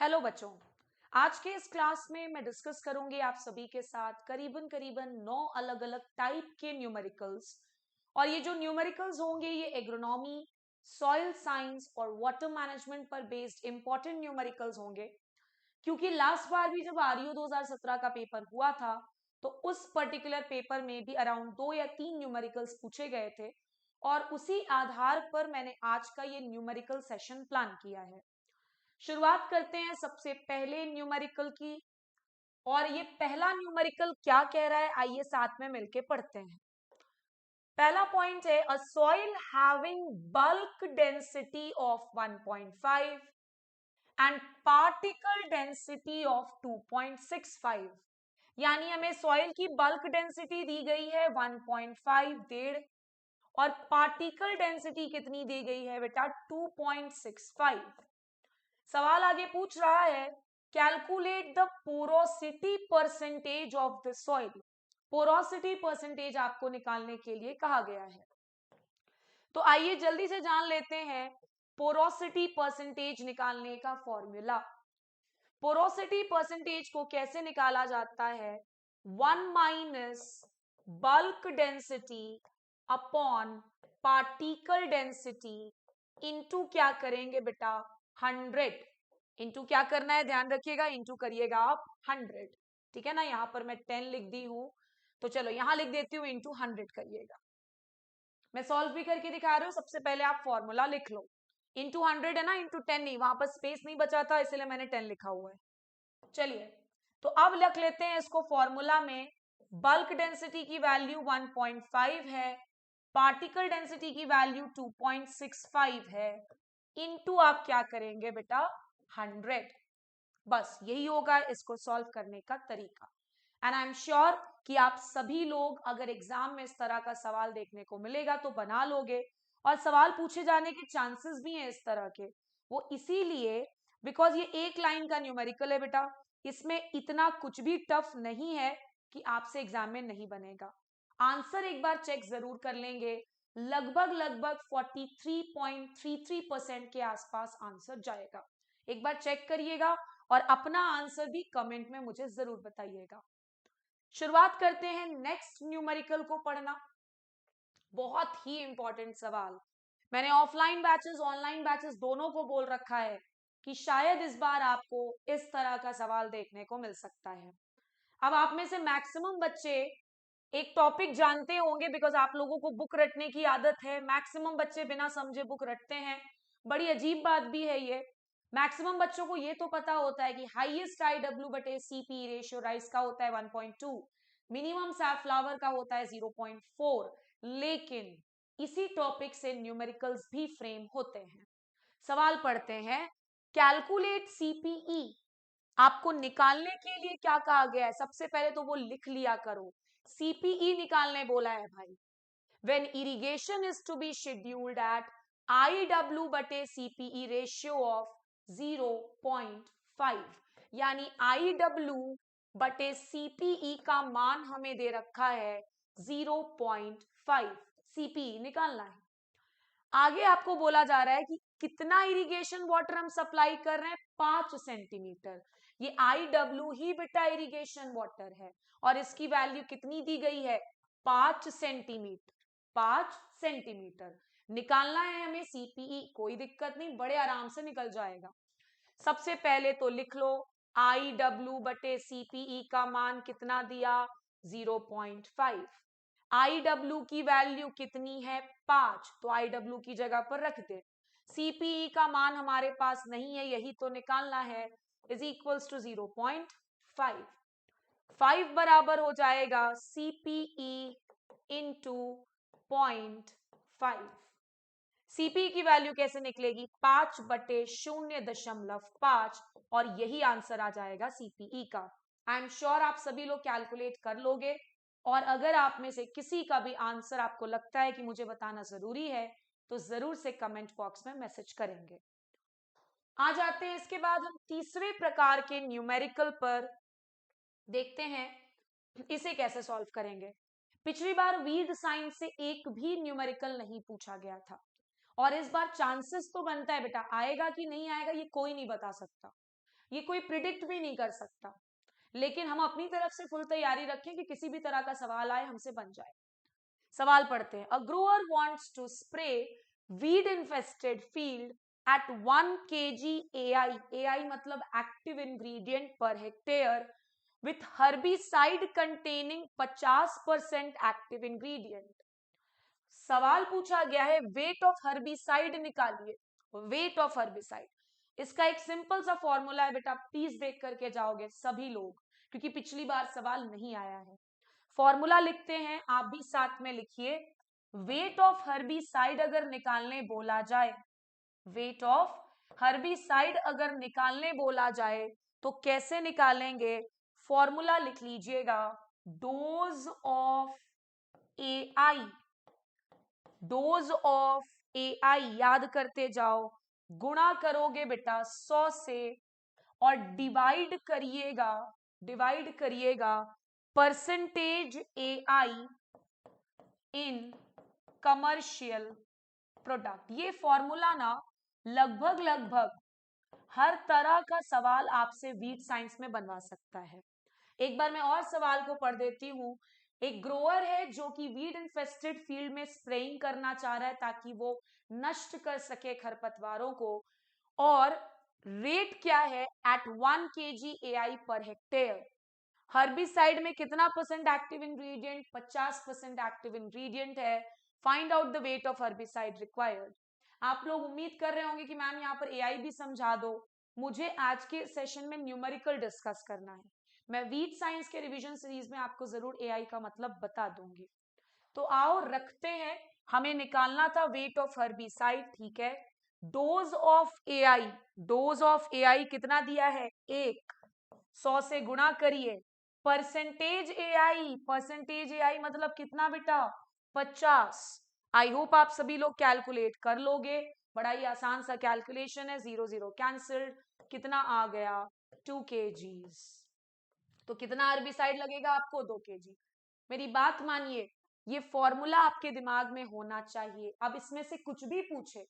Hello बच्चों, आज के इस क्लास में मैं डिस्कस करूंगी आप सभी के साथ करीबन 9 अलग अलग टाइप के न्यूमेरिकल्स। और ये जो न्यूमेरिकल्स होंगे ये एग्रोनॉमी, सॉइल साइंस और वाटर मैनेजमेंट पर बेस्ड इंपॉर्टेंट न्यूमेरिकल्स होंगे। क्योंकि लास्ट बार भी जब आरयू 2017 का पेपर हुआ था तो उस पर्टिकुलर पेपर में भी अराउंड 2 या 3 न्यूमेरिकल्स पूछे गए थे और उसी आधार पर मैंने आज का ये न्यूमेरिकल सेशन प्लान किया है। शुरुआत करते हैं सबसे पहले न्यूमेरिकल की। और ये पहला न्यूमेरिकल क्या कह रहा है आइए साथ में मिलके पढ़ते हैं। पहला पॉइंट है अ soil having bulk density of 1.5 and particle density of 2.65। यानी हमें सॉइल की बल्क डेंसिटी दी गई है 1.5 डेढ़ और पार्टिकल डेंसिटी कितनी दी गई है बेटा 2.65। सवाल आगे पूछ रहा है calculate the porosity percentage of the soil. Porosity percentage आपको निकालने के लिए कहा गया है। तो आइए जल्दी से जान लेते हैं पोरोसिटी परसेंटेज निकालने का फॉर्मूला। पोरोसिटी परसेंटेज को कैसे निकाला जाता है 1 minus bulk density upon particle density into क्या करेंगे बेटा 100। इंटू क्या करना है ध्यान रखिएगा, इंटू करिएगा आप 100। ठीक है ना, यहां पर मैं 10 लिख दी हूं तो चलो यहां लिख देती हूँ इंटू 100 करिएगा। मैं सॉल्व भी करके दिखा रही हूँ, सबसे पहले आप फॉर्मूला लिख लो। इंटू 100 है ना, इंटू 10 नहीं, वहां पर स्पेस नहीं बचा था इसलिए मैंने 10 लिखा हुआ है। चलिए तो अब लिख लेते हैं इसको फॉर्मूला में। बल्क डेंसिटी की वैल्यू 1.5 है, पार्टिकल डेंसिटी की वैल्यू 2.65 है, इनटू आप क्या करेंगे बेटा 100। बस यही होगा इसको सॉल्व करने का तरीका। एंड आई एम श्योर कि आप सभी लोग अगर एग्जाम में इस तरह का सवाल देखने को मिलेगा तो बना लोगे और सवाल पूछे जाने के चांसेस भी हैं इस तरह के। वो इसीलिए बिकॉज ये एक लाइन का न्यूमेरिकल है बेटा, इसमें इतना कुछ भी टफ नहीं है कि आपसे एग्जाम में नहीं बनेगा। आंसर एक बार चेक जरूर कर लेंगे, लगभग 43.33% के आसपास आंसर जाएगा। एक बार चेक करिएगा और अपना आंसर भी कमेंट में मुझे जरूर बताइएगा। शुरुआत करते हैं नेक्स्ट न्यूमेरिकल को पढ़ना। बहुत ही इंपॉर्टेंट सवाल। मैंने ऑफलाइन बैचेस ऑनलाइन बैचेस दोनों को बोल रखा है कि शायद इस बार आपको इस तरह का सवाल देखने को मिल सकता है। अब आप में से मैक्सिमम बच्चे एक टॉपिक जानते होंगे बिकॉज आप लोगों को बुक रटने की आदत है। मैक्सिमम बच्चे बिना समझे बुक रटते हैं, बड़ी अजीब बात भी है ये। मैक्सिमम बच्चों को ये तो पता होता है कि हाईएस्ट आई डब्ल्यू बटे सीपी रेशियो राइस का होता है 1.2, मिनिमम सैफ्लावर का होता है 0.4। लेकिन इसी टॉपिक से न्यूमेरिकल्स भी फ्रेम होते हैं। सवाल पढ़ते हैं कैलकुलेट सीपीई। आपको निकालने के लिए क्या कहा गया है, सबसे पहले तो वो लिख लिया करो। सीपीई निकालने बोला है भाई। When irrigation is to be scheduled at IW बटे सीपीई रेशियो ऑफ 0.5, यानी IW बटे सीपीई का मान हमें दे रखा है 0.5। सीपीई निकालना है। आगे आपको बोला जा रहा है कि कितना इरिगेशन वाटर हम सप्लाई कर रहे हैं 5 सेंटीमीटर। ये IW ही बेटा इरिगेशन वाटर है और इसकी वैल्यू कितनी दी गई है 5 सेंटीमीटर। 5 सेंटीमीटर निकालना है हमें सीपीई, कोई दिक्कत नहीं, बड़े आराम से निकल जाएगा। सबसे पहले तो लिख लो IW बटे सीपीई का मान कितना दिया 0.5। IW की वैल्यू कितनी है 5, तो IW की जगह पर रख दे। सीपीई का मान हमारे पास नहीं है, यही तो निकालना है, इज इक्वल्स टू 0.5। 5 बराबर हो जाएगा सीपीई इंटू 0.5। सीपी की वैल्यू कैसे निकलेगी 5 बटे 0.5 और यही आंसर आ जाएगा सीपीई का। आई एम श्योर आप सभी लोग कैलकुलेट कर लोगे और अगर आप में से किसी का भी आंसर आपको लगता है कि मुझे बताना जरूरी है तो जरूर से कमेंट बॉक्स में मैसेज करेंगे। आ जाते हैं इसके बाद हम तीसरे प्रकार के न्यूमेरिकल पर, देखते हैं इसे कैसे सॉल्व करेंगे। पिछली बार वीड साइन से एक भी न्यूमेरिकल नहीं पूछा गया था और इस बार चांसेस तो बनता है बेटा आएगा कि नहीं आएगा ये कोई नहीं बता सकता। ये कोई प्रिडिक्ट भी नहीं कर सकता, लेकिन हम अपनी तरफ से फुल तैयारी रखें कि किसी भी तरह का सवाल आए हमसे बन जाए। सवाल पढ़ते हैं। A grower wants to spray weed infested field at 1 kg AI, AI मतलब active ingredient per hectare, with herbicide containing 50% active ingredient. सवाल पूछा गया है वेट ऑफ हर्बिसाइड निकालिए, वेट ऑफ हर्बिसाइड। इसका एक सिंपल सा फॉर्मूला है बेटा, प्लीज देख करके जाओगे सभी लोग, क्योंकि पिछली बार सवाल नहीं आया है। फॉर्मूला लिखते हैं, आप भी साथ में लिखिए। वेट ऑफ हर्बिसाइड अगर निकालने बोला जाए, वेट ऑफ हर्बिसाइड अगर निकालने बोला जाए तो कैसे निकालेंगे? फॉर्मूला लिख लीजिएगा, dose of AI, dose of AI याद करते जाओ, गुणा करोगे बेटा 100 से और डिवाइड करिएगा percentage AI in commercial product. ये फॉर्मूला ना लगभग हर तरह का सवाल आपसे वीट साइंस में बनवा सकता है। एक बार मैं और सवाल को पढ़ देती हूँ। एक ग्रोअर है जो कि वीड इन्फेस्टेड फील्ड में स्प्रेइंग करना चाह रहा है ताकि वो नष्ट कर सके खरपतवारों को, और रेट क्या है? At 1 kg AI per hectare. हर्बिसाइड में कितना percent active ingredient? 50% active ingredient है। Find out the weight of herbicide required. आप लोग उम्मीद कर रहे होंगे कि मैम यहाँ पर एआई भी समझा दो। मुझे आज के सेशन में न्यूमेरिकल डिस्कस करना है। मैं वीट साइंस के रिवीजन सीरीज में आपको जरूर एआई का मतलब बता दूंगी। तो आओ रखते हैं, हमें निकालना था वेट ऑफ हर्बिसाइड, ठीक है। Dose of AI, dose of AI कितना दिया है? 1, 100 से गुणा करिए परसेंटेज एआई मतलब कितना बेटा? 50। आई होप आप सभी लोग कैलकुलेट कर लोगे, बड़ा ही आसान सा कैलकुलेशन है, 0 0 कैंसिल्ड, कितना आ गया? 2 kgs। तो कितना हर्बिसाइड लगेगा आपको? 2 kg। मेरी बात मानिए, ये फॉर्मूला आपके दिमाग में होना चाहिए। अब इसमें से कुछ भी पूछे,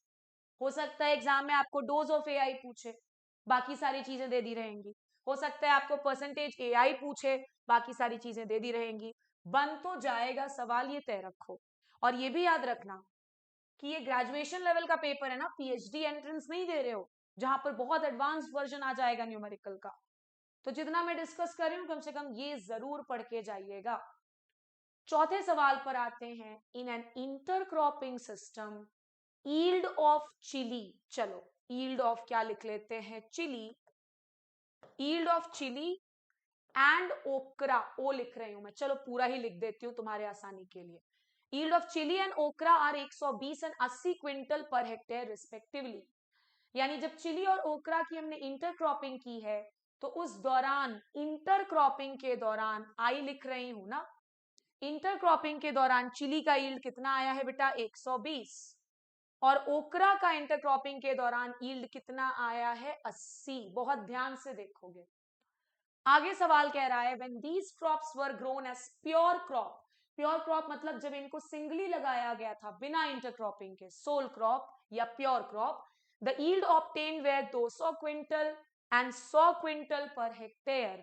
हो सकता है एग्जाम में आपको डोज ऑफ एआई पूछे, बाकी सारी चीजें दे दी रहेंगी। हो सकता है आपको परसेंटेज एआई पूछे, बाकी सारी चीजें दे दी रहेंगी। बन तो जाएगा सवाल, ये तय रखो। और ये भी याद रखना कि ये ग्रेजुएशन लेवल का पेपर है ना, पीएचडी एंट्रेंस नहीं दे रहे हो जहां पर बहुत एडवांस वर्जन आ जाएगा न्यूमेरिकल का। तो जितना मैं डिस्कस कर रही हूं कम से कम ये जरूर पढ़ के जाइएगा। चौथे सवाल पर आते हैं। In an intercropping system yield of chilli, चलो यील्ड ऑफ क्या लिख लेते हैं? Chilli, yield of chilli and okra, O लिख रही हूं मैं, चलो पूरा ही लिख देती हूं तुम्हारे आसानी के लिए। यील्ड ऑफ चिली एंड ओकरा are 120 and 80 quintal per hectare respectively. यानी जब चिली और ओकरा की हमने इंटरक्रॉपिंग की है तो उस दौरान, इंटरक्रॉपिंग के दौरान, आई लिख रही हूं ना, इंटरक्रॉपिंग के दौरान चिली का यील्ड कितना आया है बेटा? 120। और ओकरा का इंटरक्रॉपिंग के दौरान यील्ड कितना आया है? 80। बहुत ध्यान से देखोगे। आगे सवाल कह रहा है when these crops were grown as pure crop, pure crop मतलब जब इनको सिंगली लगाया गया था बिना इंटरक्रॉपिंग के, सोल क्रॉप या pure crop, the yield obtained were 200 quintal and 100 quintal per hectare.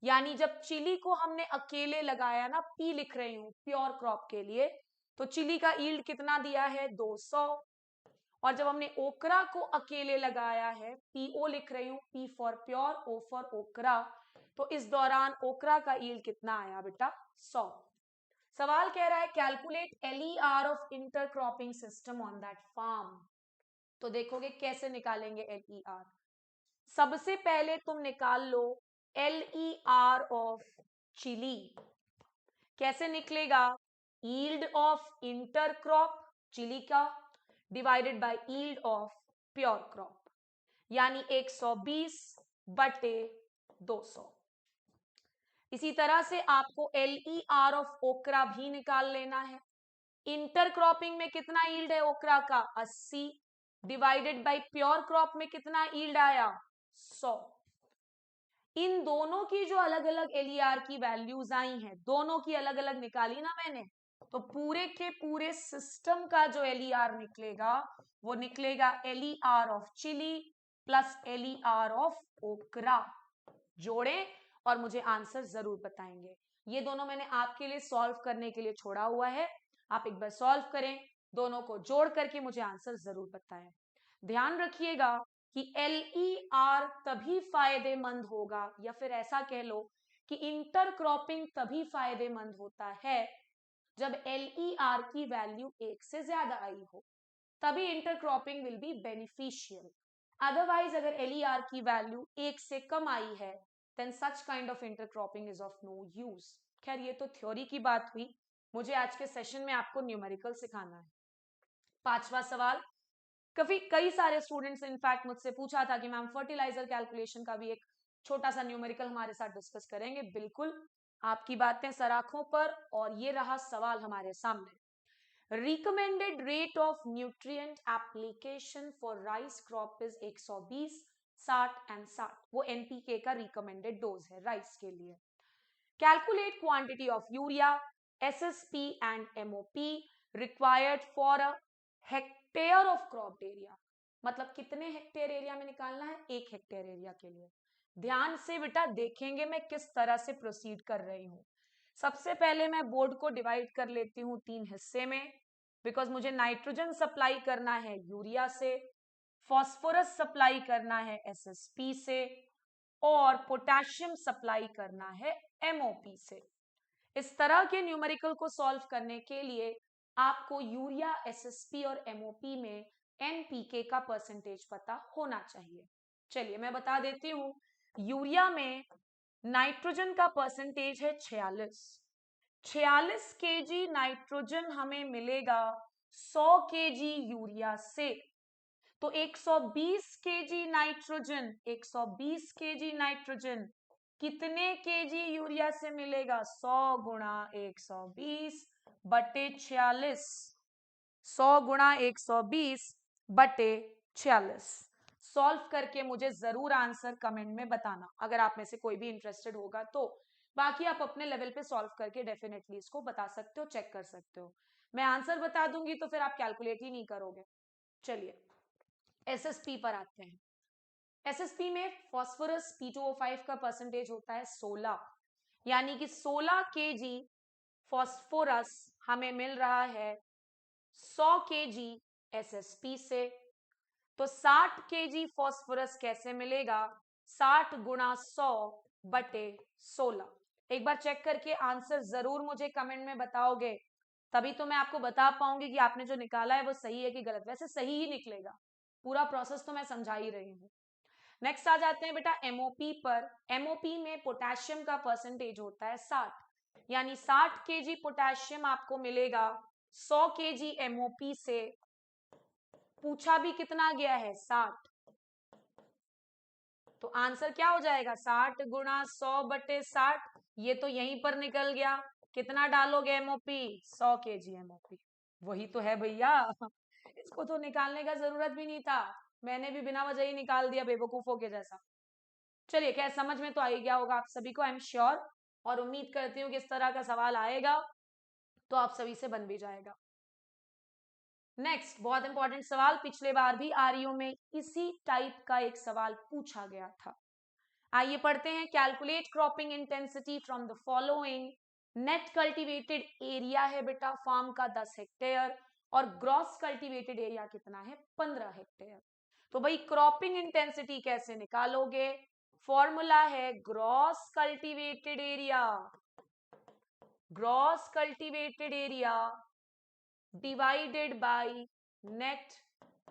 यानी जब चिली को हमने अकेले लगाया ना, पी लिख रही हूं प्योर क्रॉप के लिए, तो चिली का यील्ड कितना दिया है? 200। और जब हमने ओकरा को अकेले लगाया है, पीओ लिख रही हूं, P for pure, O for okra, तो इस दौरान ओकरा का यील्ड कितना आया बेटा? 100। सवाल कह रहा है calculate LER of intercropping system on that farm. तो देखोगे कैसे निकालेंगे एलईआर। सबसे पहले तुम निकाल लो एलईआर ऑफ चिली। कैसे निकलेगा? यील्ड ऑफ इंटरक्रॉप चिली का divided by yield of pure crop, यानी 120 बटे 200। इसी तरह से आपको एलईआर ऑफ ओकरा भी निकाल लेना है। इंटरक्रॉपिंग में कितना यील्ड है ओकरा का? 80 डिवाइडेड बाय प्योर क्रॉप में कितना यील्ड आया? 100। इन दोनों की जो अलग अलग एलईआर की वैल्यूज आई हैं, दोनों की अलग अलग निकाली ना मैंने, तो पूरे के पूरे सिस्टम का जो एलईआर निकलेगा वो निकलेगा LER of chilli plus LER of okra जोड़ें और मुझे आंसर जरूर बताएंगे। ये दोनों मैंने आपके लिए सॉल्व करने के लिए छोड़ा हुआ है, आप एक बार सॉल्व करें, दोनों को जोड़ करके मुझे आंसर जरूर बताएं। ध्यान रखिएगा कि LER तभी फायदेमंद होगा, या फिर ऐसा कह लो कि इंटरक्रॉपिंग तभी फायदेमंद होता है जब LER की वैल्यू 1 से ज्यादा आई हो, तभी intercropping will be beneficial. Otherwise अगर LER की वैल्यू 1 से कम आई है, then such kind of intercropping is of no use. खैर ये तो थ्योरी की बात हुई, मुझे आज के सेशन में आपको न्यूमेरिकल सिखाना है। पांचवा सवाल, कई सारे स्टूडेंट्स इनफैक्ट मुझसे पूछा था कि मैम फर्टिलाइजर कैलकुलेशन का भी एक छोटा सा न्यूमेरिकल हमारे साथ डिस्कस करेंगे। बिल्कुल, आपकी बातें सराखों पर, और ये रहा सवाल हमारे सामने। Recommended rate of nutrient application for rice crop is 120, 60 and 60। वो NPK का recommended dose है राइस के लिए। Calculate quantity of urea, SSP and MOP required for a hectare of cropped area। मतलब कितने हेक्टेयर एरिया में निकालना है? 1 हेक्टेयर एरिया के लिए। ध्यान से बेटा देखेंगे मैं किस तरह से प्रोसीड कर रही हूँ। सबसे पहले मैं बोर्ड को डिवाइड कर लेती हूँ 3 हिस्से में, बिकॉज मुझे नाइट्रोजन सप्लाई करना है यूरिया से, फॉस्फोरस सप्लाई करना है SSP से, और पोटेशियम सप्लाई करना है MOP से। इस तरह के न्यूमेरिकल को सॉल्व करने के लिए आपको यूरिया, SSP और MOP में NPK का परसेंटेज पता होना चाहिए। चलिए मैं बता देती हूँ। यूरिया में नाइट्रोजन का परसेंटेज है 46 kg नाइट्रोजन हमें मिलेगा 100 kg यूरिया से। तो 120 kg नाइट्रोजन, 120 kg नाइट्रोजन कितने kg यूरिया से मिलेगा? 100 गुणा 120 बटे 46, 100 गुणा 120 बटे 46। सॉल्व करके मुझे जरूर आंसर कमेंट में बताना, अगर आप में से कोई भी इंटरेस्टेड होगा तो। बाकी आप अपने लेवल पे सॉल्व करके डेफिनेटली इसको बता सकते हो, चेक कर सकते हो। मैं आंसर बता दूंगी तो फिर आप कैलकुलेट ही नहीं करोगे। चलिए SSP पर आते हैं। SSP में फॉस्फोरस P2O5 का परसेंटेज होता है 16, यानी कि 16 kg फॉस्फोरस हमें मिल रहा है 100 kg SSP से। तो 60 kg फॉस्फोरस कैसे मिलेगा? 60 गुणा 100 बटे 16। एक बार चेक करके आंसर जरूर मुझे कमेंट में बताओगे, तभी तो मैं आपको बता पाऊंगी कि आपने जो निकाला है वो सही है कि गलत। वैसे सही ही निकलेगा, पूरा प्रोसेस तो मैं समझा ही रही हूँ। नेक्स्ट आ जाते हैं बेटा MOP पर। MOP में पोटेशियम का परसेंटेज होता है 60, यानी 60 kg पोटेशियम आपको मिलेगा 100 kg MOP से। पूछा भी कितना गया है? 60। तो आंसर क्या हो जाएगा? 60 गुणा 100 बटे 60। ये तो यहीं पर निकल गया। कितना डालोगे MOP? 100 kg MOP। वही तो है भैया, इसको तो निकालने का जरूरत भी नहीं था, मैंने भी बिना वजह ही निकाल दिया बेवकूफों के जैसा। चलिए क्या समझ में तो आ ही गया होगा आप सभी को, आई एम श्योर, और उम्मीद करती हूँ कि इस तरह का सवाल आएगा तो आप सभी से बन भी जाएगा। नेक्स्ट बहुत इंपॉर्टेंट सवाल, पिछले बार भी आरईओ में इसी टाइप का एक सवाल पूछा गया था। आइए पढ़ते हैं। Calculate cropping intensity from the following. Net cultivated area है बेटा फार्म का 10 हेक्टेयर, और ग्रॉस कल्टीवेटेड एरिया कितना है? 15 हेक्टेयर। तो भाई क्रॉपिंग इंटेंसिटी कैसे निकालोगे? फॉर्मूला है gross cultivated area, gross cultivated area divided by net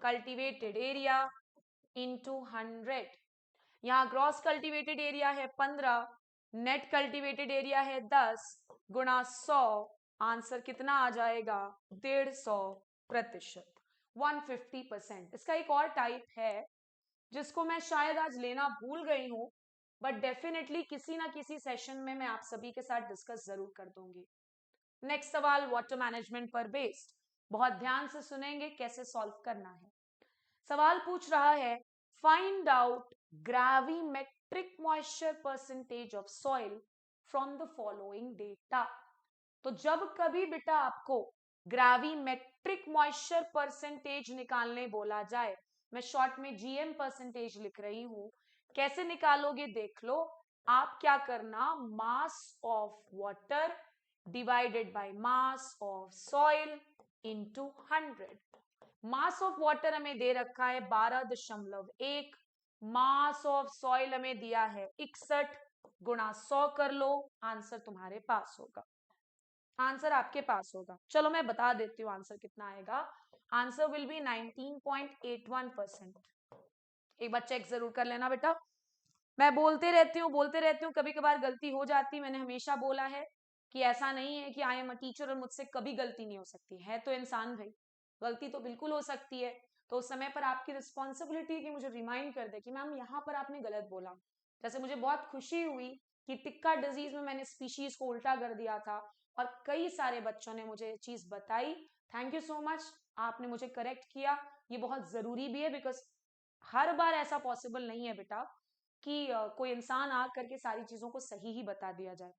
cultivated area into 100। यहाँ ग्रॉस कल्टीवेटेड एरिया है 15, नेट कल्टीवेटेड एरिया है 10, गुणा 100। आंसर कितना आ जाएगा? 150%, 150%। इसका एक और टाइप है जिसको मैं शायद आज लेना भूल गई हूं, बट डेफिनेटली किसी ना किसी सेशन में मैं आप सभी के साथ डिस्कस जरूर कर दूंगी। नेक्स्ट सवाल वाटर मैनेजमेंट पर बेस्ड, बहुत ध्यान से सुनेंगे कैसे सॉल्व करना है। सवाल पूछ रहा है find out gravimetric moisture percentage of soil from the following data. तो जब कभी बेटा आपको ग्रेविमेट्रिक मॉइस्चर परसेंटेज निकालने बोला जाए, मैं शॉर्ट में जीएम परसेंटेज लिख रही हूं। कैसे निकालोगे देख लो। आप क्या करना, mass of water divided by mass of soil into 100। Mass of water हमें दे रखा है 12.1, मास ऑफ सॉइल हमें दिया है 61, गुणा 100 कर लो, आंसर तुम्हारे पास होगा। आंसर आपके पास होगा। चलो मैं बता देती हूँ आंसर कितना आएगा। Answer will be 19.81%। एक बार चेक जरूर कर लेना बेटा। मैं बोलते रहती हूँ, कभी कभार गलती हो जाती। मैंने हमेशा बोला है कि ऐसा नहीं है कि आई एम अ टीचर और मुझसे कभी गलती नहीं हो सकती है। तो इंसान भाई, गलती तो बिल्कुल हो सकती है। तो उस समय पर आपकी रिस्पॉन्सिबिलिटी है कि मुझे रिमाइंड कर दे कि मैम यहाँ पर आपने गलत बोला। जैसे मुझे बहुत खुशी हुई कि टिक्का डिजीज में मैंने स्पीशीज को उल्टा कर दिया था और कई सारे बच्चों ने मुझे चीज बताई। थैंक यू सो मच, आपने मुझे करेक्ट किया। ये बहुत जरूरी भी है, बिकॉज हर बार ऐसा पॉसिबल नहीं है बेटा कि कोई इंसान आ करके सारी चीजों को सही ही बता दिया जाए।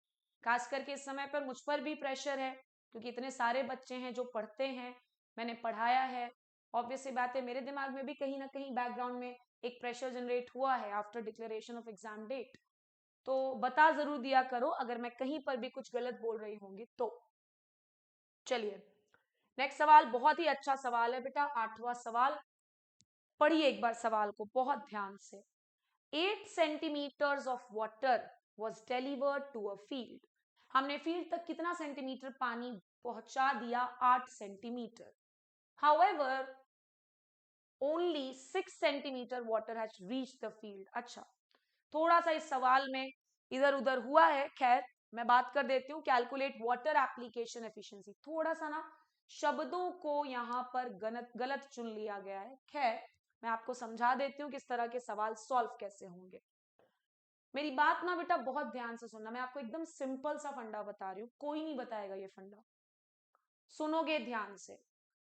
खास करके इस समय पर मुझ पर भी प्रेशर है, क्योंकि इतने सारे बच्चे हैं जो पढ़ते हैं, मैंने पढ़ाया है। ऑब्वियस सी बात है, मेरे दिमाग में भी कहीं ना कहीं बैकग्राउंड में एक प्रेशर जनरेट हुआ है after declaration of exam date. तो बता जरूर दिया करो अगर मैं कहीं पर भी कुछ गलत बोल रही होंगी तो। चलिए नेक्स्ट सवाल, बहुत ही अच्छा सवाल है बेटा, 8वां सवाल। पढ़िए एक बार सवाल को बहुत ध्यान से। 8 centimetres of water was delivered to a field। हमने फील्ड तक कितना सेंटीमीटर पानी पहुंचा दिया, 8 centimetre. However, only 6 centimetre water has reached the field। अच्छा, थोड़ा सा इस सवाल में इधर उधर हुआ है। खैर मैं बात कर देती हूँ। कैलकुलेट वाटर एप्लीकेशन एफिशिएंसी, थोड़ा सा ना शब्दों को यहाँ पर गलत चुन लिया गया है। खैर मैं आपको समझा देती हूँ किस तरह के सवाल सॉल्व कैसे होंगे। मेरी बात ना बेटा बहुत ध्यान से सुनना, मैं आपको एकदम सिंपल सा फंडा बता रही हूँ, कोई नहीं बताएगा ये फंडा, सुनोगे ध्यान से।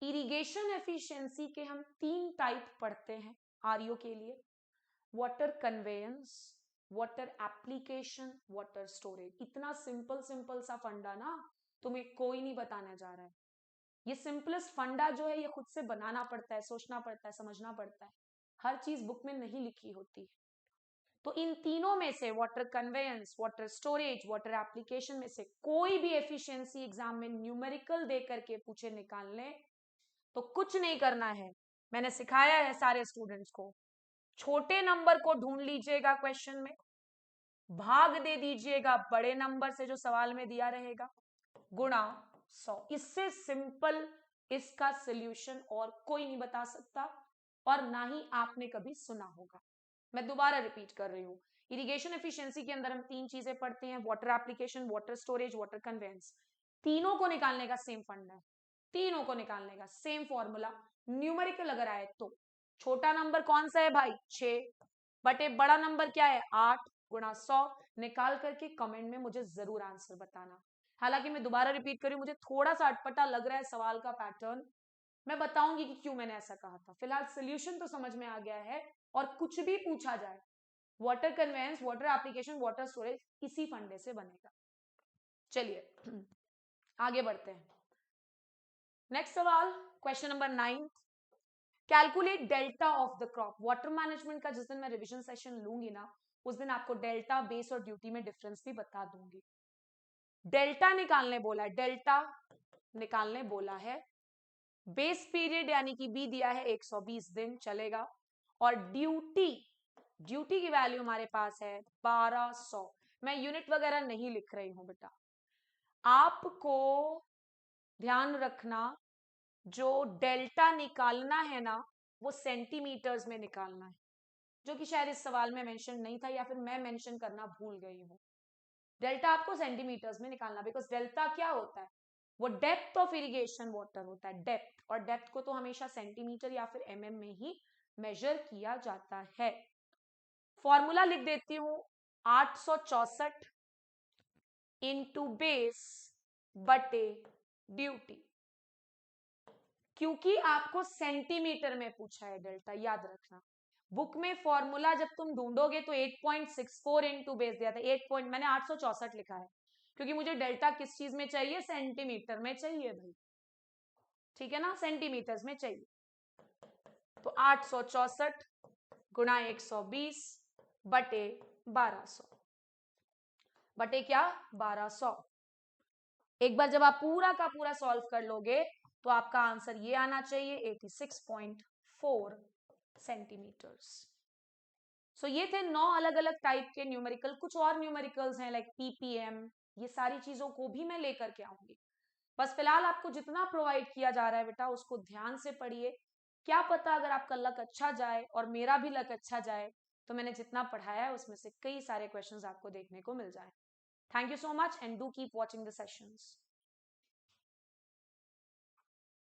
इरिगेशन एफिशिएंसी के हम 3 टाइप पढ़ते हैं आरईओ के लिए, water conveyance, water application, water storage. इतना सिंपल सिंपल सा फंडा ना तुम्हें कोई नहीं बताने जा रहा है। ये सिंपलेस्ट फंडा जो है ये खुद से बनाना पड़ता है, सोचना पड़ता है, समझना पड़ता है। हर चीज बुक में नहीं लिखी होती है। तो इन तीनों में से water conveyance, water storage, water application में से कोई भी एफिशिएंसी एग्जाम में न्यूमेरिकल दे करके पूछे निकालने, तो कुछ नहीं करना है। मैंने सिखाया है सारे स्टूडेंट्स को, छोटे नंबर को ढूंढ लीजिएगा क्वेश्चन में, भाग दे दीजिएगा बड़े नंबर से जो सवाल में दिया रहेगा, गुणा 100। इससे सिंपल इसका सॉल्यूशन और कोई नहीं बता सकता, और ना ही आपने कभी सुना होगा। मैं दोबारा रिपीट कर रही हूँ। इरिगेशन एफिशिएंसी के अंदर हम 3 चीजें पढ़ते हैं, water application, water storage, water conveyance. तीनों को निकालने का सेम फंडा है, तीनों को निकालने का सेम फॉर्मूला। न्यूमेरिकल अगर आए तो छोटा नंबर कौन सा है भाई, 6 बटे बड़ा नंबर क्या है, 8 गुणा 100। निकाल करके कमेंट में मुझे जरूर आंसर बताना। हालांकि मैं दोबारा रिपीट करूं, मुझे थोड़ा सा अटपटा लग रहा है सवाल का पैटर्न, मैं बताऊंगी कि क्यों मैंने ऐसा कहा था। फिलहाल सोल्यूशन तो समझ में आ गया है, और कुछ भी पूछा जाए, water conveyance, water application, water storage इसी फंडे से बनेगा। चलिए आगे बढ़ते हैं। नेक्स्ट सवाल, question number 9, calculate delta of the crop. Water management का जिस दिन मैं रिवीजन सेशन लूंगी ना, उस दिन आपको डेल्टा, बेस और ड्यूटी में डिफरेंस भी बता दूंगी। डेल्टा निकालने बोला है, डेल्टा निकालने बोला है। बेस पीरियड यानी कि बी दिया है 120 दिन, चलेगा। और ड्यूटी, ड्यूटी की वैल्यू हमारे पास है 1200। मैं यूनिट वगैरह नहीं लिख रही हूं बेटा, आपको ध्यान रखना जो डेल्टा निकालना है ना वो सेंटीमीटर्स में निकालना है, जो कि शायद इस सवाल में मेंशन नहीं था या फिर मैं मेंशन करना भूल गई हूं। डेल्टा आपको सेंटीमीटर्स में निकालना, बिकॉज डेल्टा क्या होता है, वो डेप्थ ऑफ इरिगेशन वाटर होता है, डेप्थ। और डेप्थ को तो हमेशा सेंटीमीटर या फिर एमएम में ही मेजर किया जाता है। फॉर्मूला लिख देती हूं, 864 इंटू बेस बटे ड्यूटी। क्योंकि आपको सेंटीमीटर में पूछा है डेल्टा, याद रखना। बुक में फॉर्मूला जब तुम ढूंढोगे तो 8.64 इंटू बेस दिया था, 8 मैंने 864 लिखा है क्योंकि मुझे डेल्टा किस चीज में चाहिए, सेंटीमीटर में चाहिए भाई, ठीक है ना, सेंटीमीटर्स में चाहिए। तो 864 गुणा 120 बटे 1200 बटे क्या 1200। एक बार जब आप पूरा का पूरा सॉल्व कर लोगे तो आपका आंसर ये आना चाहिए 86.4 सेंटीमीटर्स। सो ये थे 9 अलग अलग टाइप के न्यूमेरिकल। कुछ और न्यूमेरिकल्स हैं लाइक पीपीएम, ये सारी चीजों को भी मैं लेकर के आऊंगी। बस फिलहाल आपको जितना प्रोवाइड किया जा रहा है बेटा उसको ध्यान से पढ़िए। क्या पता अगर आपका लक अच्छा जाए और मेरा भी लक अच्छा जाए तो मैंने जितना पढ़ाया है उसमें से कई सारे क्वेश्चंस आपको देखने को मिल जाए। Thank you so much and do keep watching the sessions.